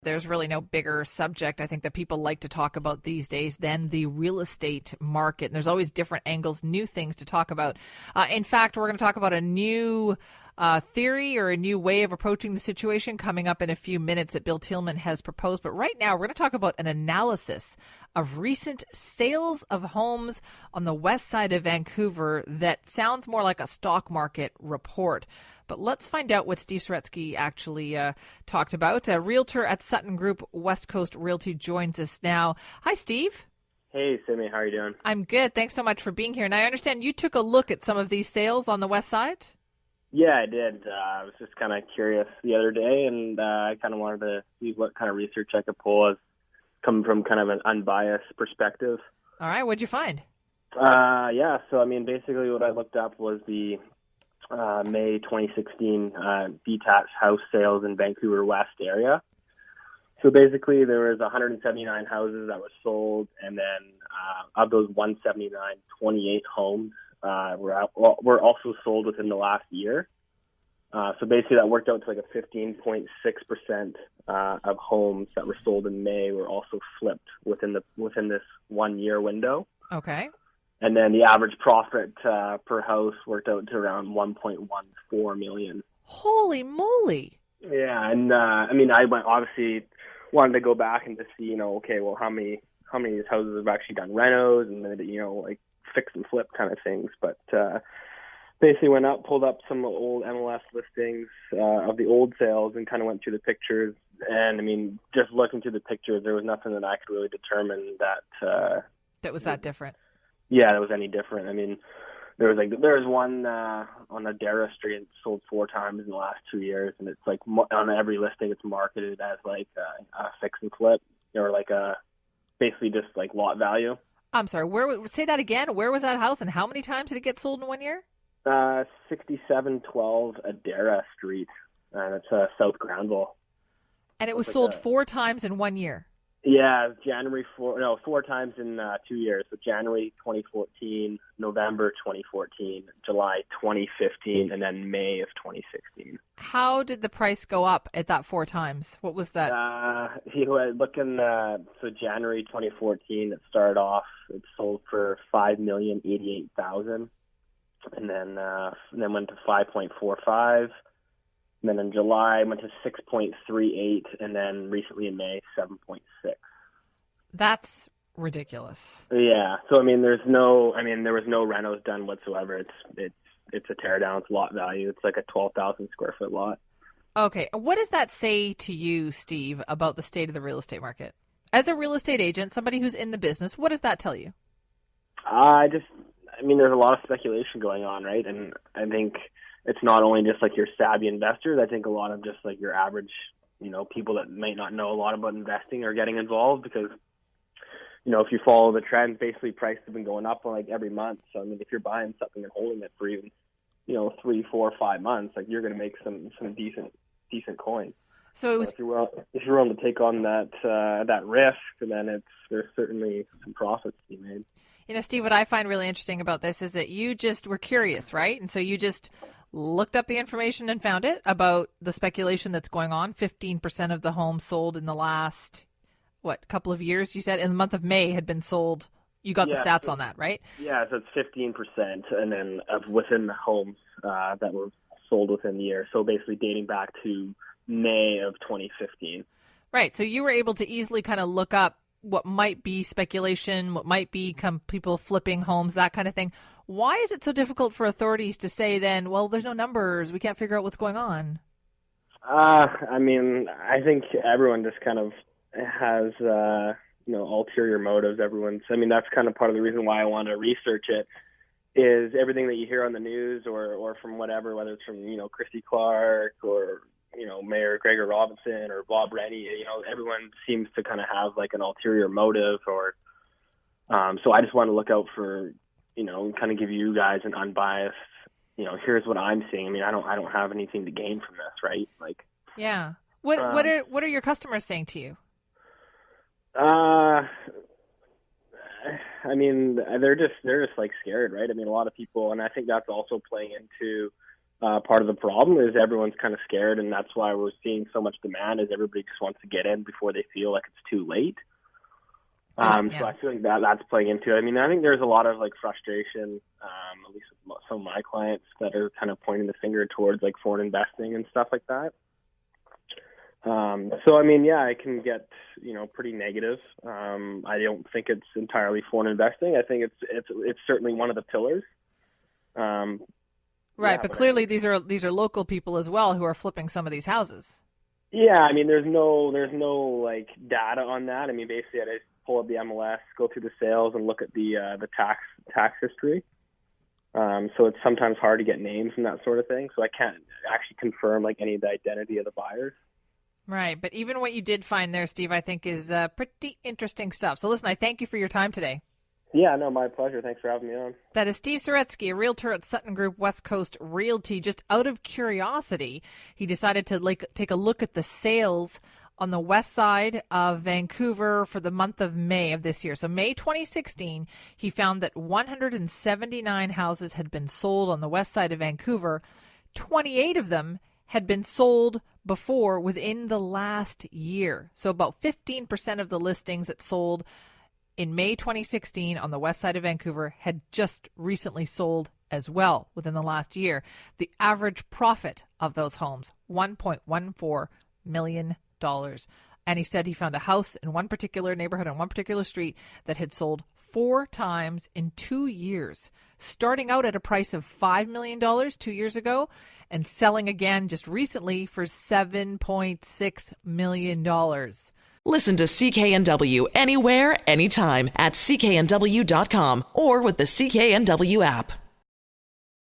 There's really no bigger subject I think that people like to talk about these days than the real estate market. And there's always different angles, new things to talk about. In fact, we're going to talk about a new theory or a new way of approaching the situation coming up in a few minutes that Bill Tillman has proposed. But right now, we're going to talk about an analysis of recent sales of homes on the west side of Vancouver that sounds more like a stock market report. But let's find out what Steve Saretsky actually talked about. A realtor at Sutton Group West Coast Realty joins us now. Hi, Steve. Hey, Simi. How are you doing? I'm good. Thanks so much for being here. And I understand you took a look at some of these sales on the west side? Yeah, I did. I was just kind of curious the other day, and I kind of wanted to see what kind of research I could pull as coming from kind of an unbiased perspective. All right. What'd you find? Yeah, so, I mean, basically what I looked up was the May 2016 detached house sales in Vancouver West area. So basically there was 179 houses that were sold, and then of those 179, 28 homes were also sold within the last year. So basically that worked out to like a 15.6% of homes that were sold in May were also flipped within this 1 year window. Okay. And then the average profit per house worked out to around $1.14 million. Holy moly! Yeah, and I mean, I obviously wanted to go back and to see, okay, well, how many of these houses have actually done renos and like fix and flip kind of things. But basically went up, pulled up some old MLS listings of the old sales, and kind of went through the pictures. And I mean, just looking through the pictures, there was nothing that I could really determine that was that different. Yeah, that was any different. I mean, there was one on Adara Street sold 4 times in the last 2 years, and it's like on every listing it's marketed as like a fix and flip, or like a basically just like lot value. I'm sorry. Say that again. Where was that house, and how many times did it get sold in 1 year? 6712 Adara Street, and it's South Granville. And it was sold 4 times in 1 year. Yeah, 4 times in 2 years. So January 2014, November 2014, July 2015, and then May of 2016. How did the price go up at that 4 times? What was that? So January 2014, it started off, it sold for $5,088,000, and then went to 5.45. And then in July, went to 6.38, and then recently in May, 7.6. That's ridiculous. Yeah. So there was no renos done whatsoever. It's a tear down. It's lot value. It's like a 12,000 square foot lot. Okay. What does that say to you, Steve, about the state of the real estate market? As a real estate agent, somebody who's in the business, what does that tell you? There's a lot of speculation going on, right? And I think it's not only just like your savvy investors. I think a lot of just like your average, people that might not know a lot about investing are getting involved because, if you follow the trends, basically prices have been going up like every month. So, if you're buying something and holding it for even, 3, 4, 5 months, like you're going to make some decent coin. So it was, if you're willing to take on that risk, then there's certainly some profits to be made. Steve, what I find really interesting about this is that you just were curious, right? And so you just looked up the information and found it about the speculation that's going on. 15% of the homes sold in the last, couple of years, you said, in the month of May had been sold. You got the stats on that, right? Yeah, so it's 15%, and then within the homes that were sold within the year. So basically dating back to May of 2015. Right, so you were able to easily kind of look up what might be speculation, what might be people flipping homes, that kind of thing. Why is it so difficult for authorities to say then, well, there's no numbers, we can't figure out what's going on? I think everyone just kind of has, ulterior motives. That's kind of part of the reason why I wanted to research it, is everything that you hear on the news or from whatever, whether it's from, Christy Clark or, Mayor Gregor Robinson or Bob Rennie, everyone seems to kind of have like an ulterior motive or, so I just want to look out for, kind of give you guys an unbiased, here's what I'm seeing. I don't have anything to gain from this, right? Like, yeah. What are your customers saying to you? They're just like scared, right? A lot of people, and I think that's also playing into part of the problem is everyone's kind of scared, and that's why we're seeing so much demand. Is everybody just wants to get in before they feel like it's too late. So I feel like that's playing into it. I mean, I think there's a lot of like frustration, at least with some of my clients, that are kind of pointing the finger towards like foreign investing and stuff like that. So I mean, yeah, I can get, pretty negative. I don't think it's entirely foreign investing. I think it's certainly one of the pillars. Right, but clearly these are local people as well who are flipping some of these houses. Yeah, I mean, there's no like data on that. I mean, basically, I just pull up the MLS, go through the sales, and look at the tax history. So it's sometimes hard to get names and that sort of thing. So I can't actually confirm like any of the identity of the buyers. Right, but even what you did find there, Steve, I think is pretty interesting stuff. So listen, I thank you for your time today. Yeah, no, my pleasure. Thanks for having me on. That is Steve Saretsky, a realtor at Sutton Group West Coast Realty. Just out of curiosity, he decided to take a look at the sales on the west side of Vancouver for the month of May of this year. So May 2016, he found that 179 houses had been sold on the west side of Vancouver. 28 of them had been sold before within the last year. So about 15% of the listings that sold in May 2016 on the west side of Vancouver had just recently sold as well within the last year. The average profit of those homes, $1.14 million. And he said he found a house in one particular neighborhood on one particular street that had sold 4 times in 2 years, starting out at a price of $5 million 2 years ago and selling again just recently for $7.6 million. Listen to CKNW anywhere, anytime at CKNW.com or with the CKNW app.